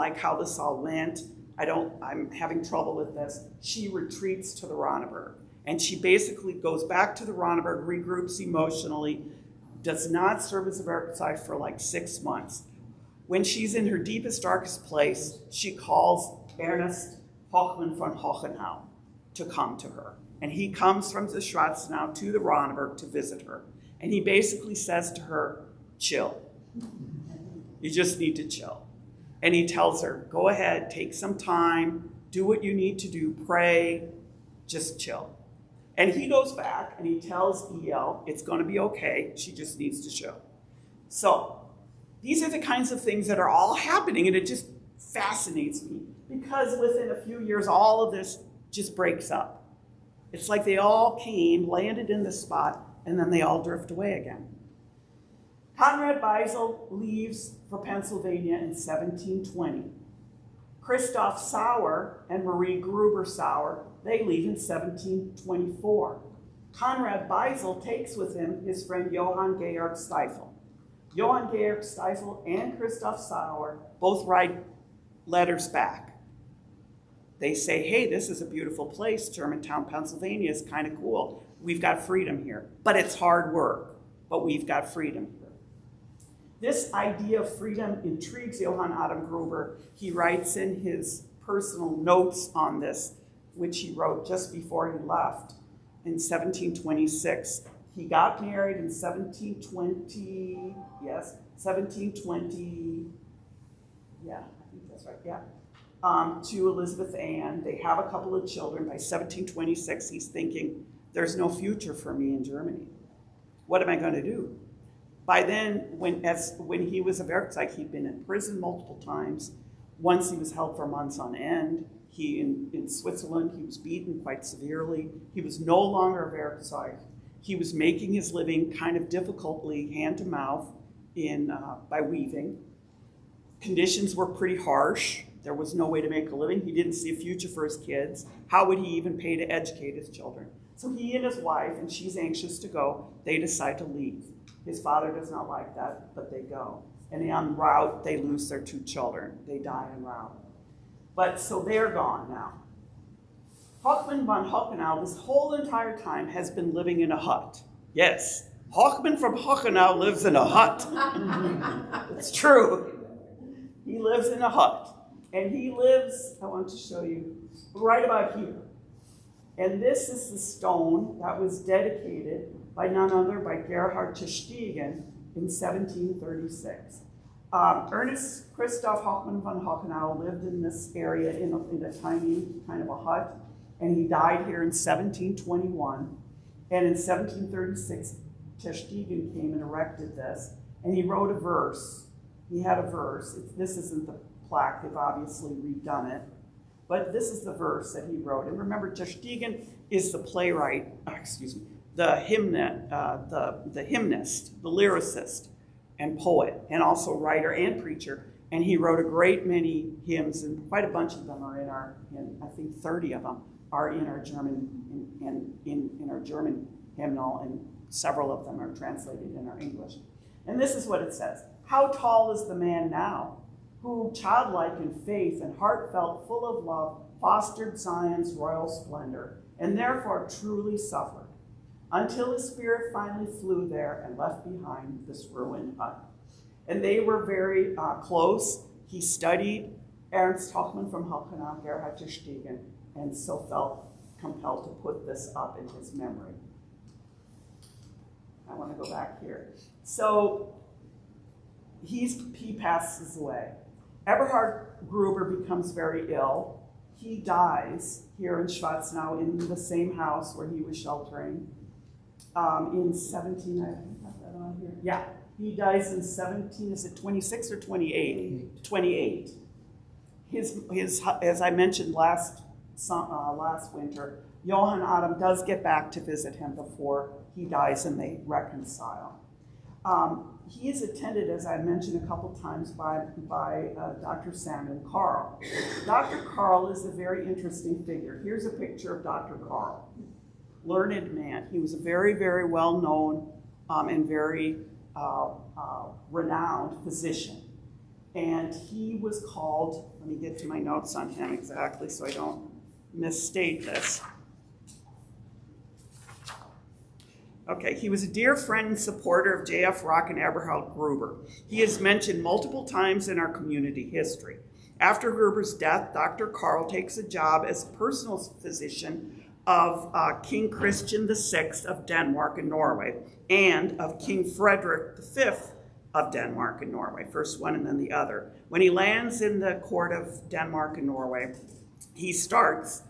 like how this all went. I'm having trouble with this. She retreats to the Ronneberg. And she basically goes back to the Ronneberg, regroups emotionally, does not serve as a Werkzeug for like 6 months. When she's in her deepest, darkest place, she calls Ernest Hochmann von Hochenau to come to her. And he comes from the Schwarzenau to the Ronneberg to visit her. And he basically says to her, chill. You just need to chill. And he tells her, go ahead, take some time, do what you need to do, pray, just chill. And he goes back and he tells E.L. it's going to be okay, she just needs to chill. So these are the kinds of things that are all happening, and it just fascinates me because within a few years, all of this just breaks up. It's like they all came, landed in this spot, and then they all drift away again. Conrad Beisel leaves for Pennsylvania in 1720. Christoph Sauer and Marie Gruber Sauer, they leave in 1724. Conrad Beisel takes with him his friend Johann Georg Stiefel. Johann Georg Stiefel and Christoph Sauer both write letters back. They say, hey, this is a beautiful place. Germantown, Pennsylvania is kind of cool. We've got freedom here, but it's hard work, but we've got freedom here. This idea of freedom intrigues Johann Adam Gruber. He writes in his personal notes on this, which he wrote just before he left in 1726. He got married in 1720, yes, 1720, yeah, I think that's right, yeah, to Elizabeth Ann. They have a couple of children. By 1726, he's thinking, there's no future for me in Germany. What am I going to do? By then, when he was a Werkzeug, he'd been in prison multiple times. Once he was held for months on end. In Switzerland, he was beaten quite severely. He was no longer a Werkzeug. He was making his living kind of difficultly, hand to mouth, by weaving. Conditions were pretty harsh. There was no way to make a living. He didn't see a future for his kids. How would he even pay to educate his children? So he and his wife, and she's anxious to go, they decide to leave. His father does not like that, but they go. And en route, they lose their 2 children. They die en route. But so they're gone now. Hochmann von Hochenau, this whole entire time, has been living in a hut. Yes, Hochmann from Hochenau lives in a hut. It's true. He lives in a hut. And he lives, I want to show you, right about here. And this is the stone that was dedicated by none other by Gerhard Tersteegen in 1736. Ernest Christoph Hochmann von Hochenau lived in this area in a tiny kind of a hut, and he died here in 1721. And in 1736, Tersteegen came and erected this, and he wrote a verse. He had a verse. This isn't the plaque, they've obviously redone it, but this is the verse that he wrote. And remember, Tersteegen is the playwright, the hymnist, the lyricist, and poet, and also writer and preacher. And he wrote a great many hymns, and quite a bunch of them are I think 30 of them are in our German, in our German hymnal, and several of them are translated in our English. And this is what it says. How tall is the man now, who, childlike in faith and heartfelt, full of love, fostered Zion's royal splendor, and therefore truly suffered, until his spirit finally flew there and left behind this ruined hut. And they were very close. He studied Ernst Hochmann from Hochenau, Gerhard Tersteegen, and so felt compelled to put this up in his memory. I want to go back here. So he passes away. Eberhard Gruber becomes very ill. He dies here in Schwarzenau in the same house where he was sheltering in 17, I have that on here. Yeah, he dies in 17, is it 26 or 28? 28. His, as I mentioned last winter, Johann Adam does get back to visit him before he dies and they reconcile. He is attended, as I mentioned a couple times, by Dr. Samuel Karl. Dr. Karl is a very interesting figure. Here's a picture of Dr. Karl. Learned man. He was a very, very well-known and very renowned physician. And he was called, let me get to my notes on him exactly so I don't misstate this. Okay, he was a dear friend and supporter of J.F. Rock and Eberhard Gruber. He is mentioned multiple times in our community history. After Gruber's death, Dr. Carl takes a job as personal physician of King Christian VI of Denmark and Norway, and of King Frederick V of Denmark and Norway, first one and then the other. When he lands in the court of Denmark and Norway, he starts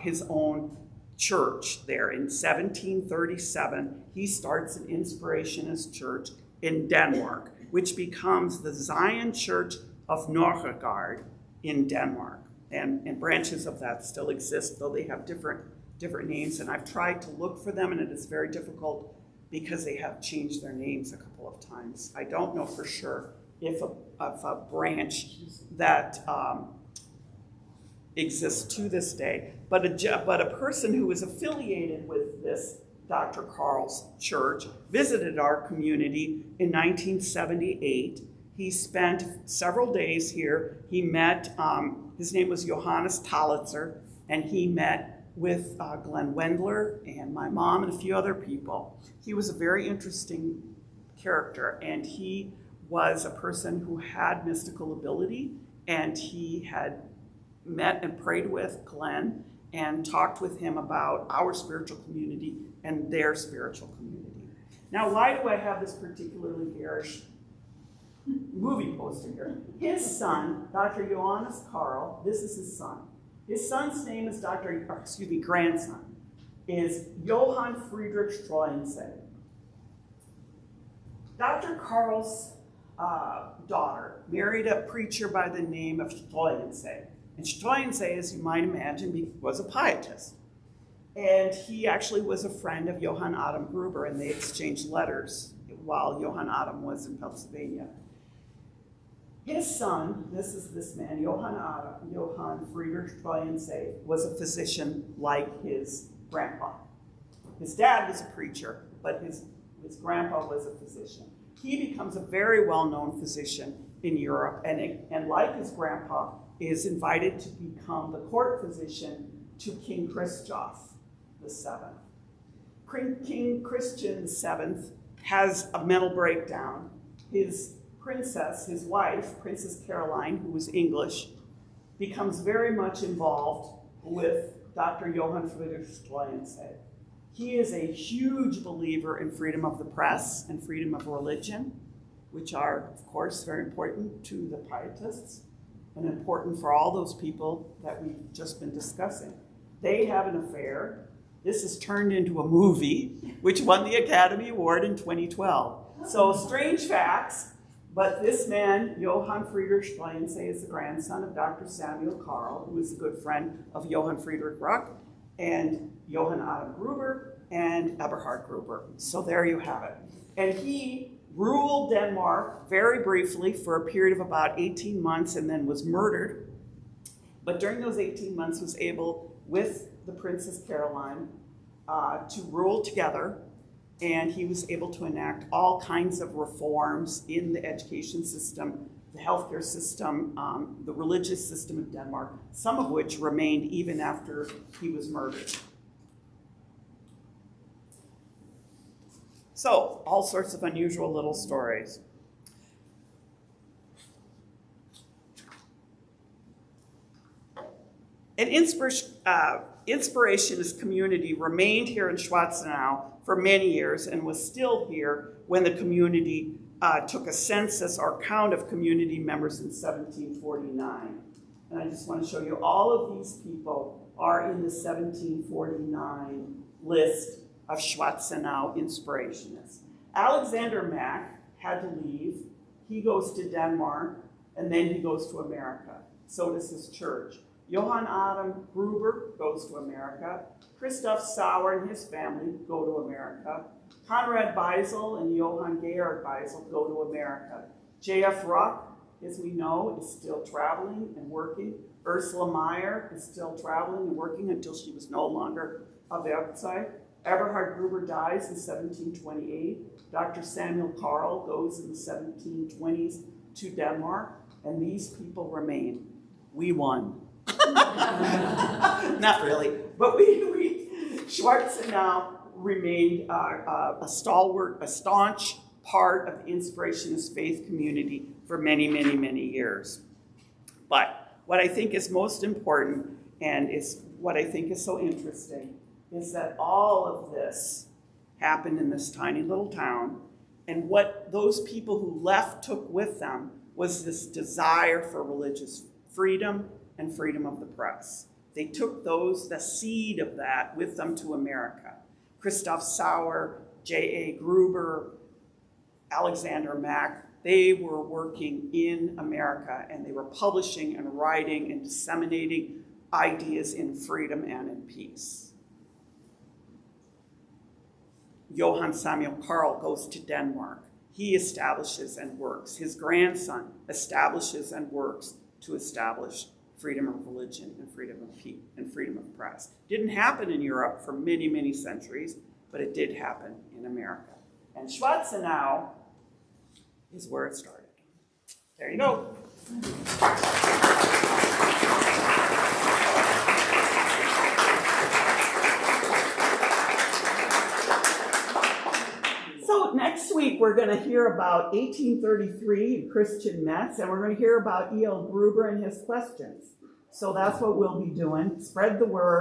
his own church there. In 1737, he starts an Inspirationist church in Denmark, which becomes the Zion Church of Norgård in Denmark. And branches of that still exist, though they have different names. And I've tried to look for them, and it is very difficult because they have changed their names a couple of times. I don't know for sure if a branch that exists to this day, but a person who was affiliated with this Dr. Carl's church visited our community in 1978. He spent several days here. He met, his name was Johannes Talitzer, and he met with Glenn Wendler and my mom and a few other people. He was a very interesting character, and he was a person who had mystical ability, and he had met and prayed with Glenn and talked with him about our spiritual community and their spiritual community. Now, why do I have this particularly garish movie poster here? His son, Dr. Johannes Carl, this is his son. His son's name is grandson, is Johann Friedrich Streuensee. Dr. Carl's daughter married a preacher by the name of Streuensee. And Streuensee, as you might imagine, was a pietist. And he actually was a friend of Johann Adam Gruber, and they exchanged letters while Johann Adam was in Pennsylvania. His son, this is this man, Johann Friedrich Streuensee, was a physician like his grandpa. His dad was a preacher, but his grandpa was a physician. He becomes a very well-known physician in Europe, and like his grandpa, is invited to become the court physician to King Christoph VII. King Christian VII has a mental breakdown. His princess, his wife, Princess Caroline, who was English, becomes very much involved with Dr. Johann Friedrich Streuensee. He is a huge believer in freedom of the press and freedom of religion, which are, of course, very important to the pietists and important for all those people that we've just been discussing. They have an affair. This is turned into a movie, which won the Academy Award in 2012. So strange facts. But this man, Johann Friedrich Streuensee, is the grandson of Dr. Samuel Carl, who is a good friend of Johann Friedrich Rock and Johann Adam Gruber and Eberhard Gruber. So there you have it. And he ruled Denmark very briefly for a period of about 18 months and then was murdered. But during those 18 months was able, with the Princess Caroline, to rule together. And he was able to enact all kinds of reforms in the education system, the healthcare system, the religious system of Denmark, some of which remained even after he was murdered. So, all sorts of unusual little stories. An Inspirationist community remained here in Schwarzenau for many years and was still here when the community took a census or count of community members in 1749. And I just want to show you all of these people are in the 1749 list of Schwarzenau Inspirationists. Alexander Mack had to leave. He goes to Denmark, and then he goes to America. So does his church. Johann Adam Gruber goes to America. Christoph Sauer and his family go to America. Conrad Beisel and Johann Georg Beisel go to America. J.F. Ruck, as we know, is still traveling and working. Ursula Meyer is still traveling and working until she was no longer of the outside. Eberhard Gruber dies in 1728. Dr. Samuel Carl goes in the 1720s to Denmark. and these people remain. We won. Not really, but Schwarzenau remained a stalwart, a staunch part of the Inspirationist faith community for many, many, many years. But what I think is most important, and is what I think is so interesting, is that all of this happened in this tiny little town, and what those people who left took with them was this desire for religious freedom and freedom of the press. They took the seed of that with them to America. Christoph Sauer, J.A. Gruber, Alexander Mack, they were working in America, and they were publishing and writing and disseminating ideas in freedom and in peace. Johann Samuel Karl goes to Denmark. He establishes and works. His grandson establishes and works to establish freedom of religion and freedom of peace and freedom of press. Didn't happen in Europe for many, many centuries, but it did happen in America. And Schwarzenau is where it started. There you go. So next week we're going to hear about 1833 and Christian Metz, and we're going to hear about E.L. Gruber and his questions. So that's what we'll be doing. Spread the word.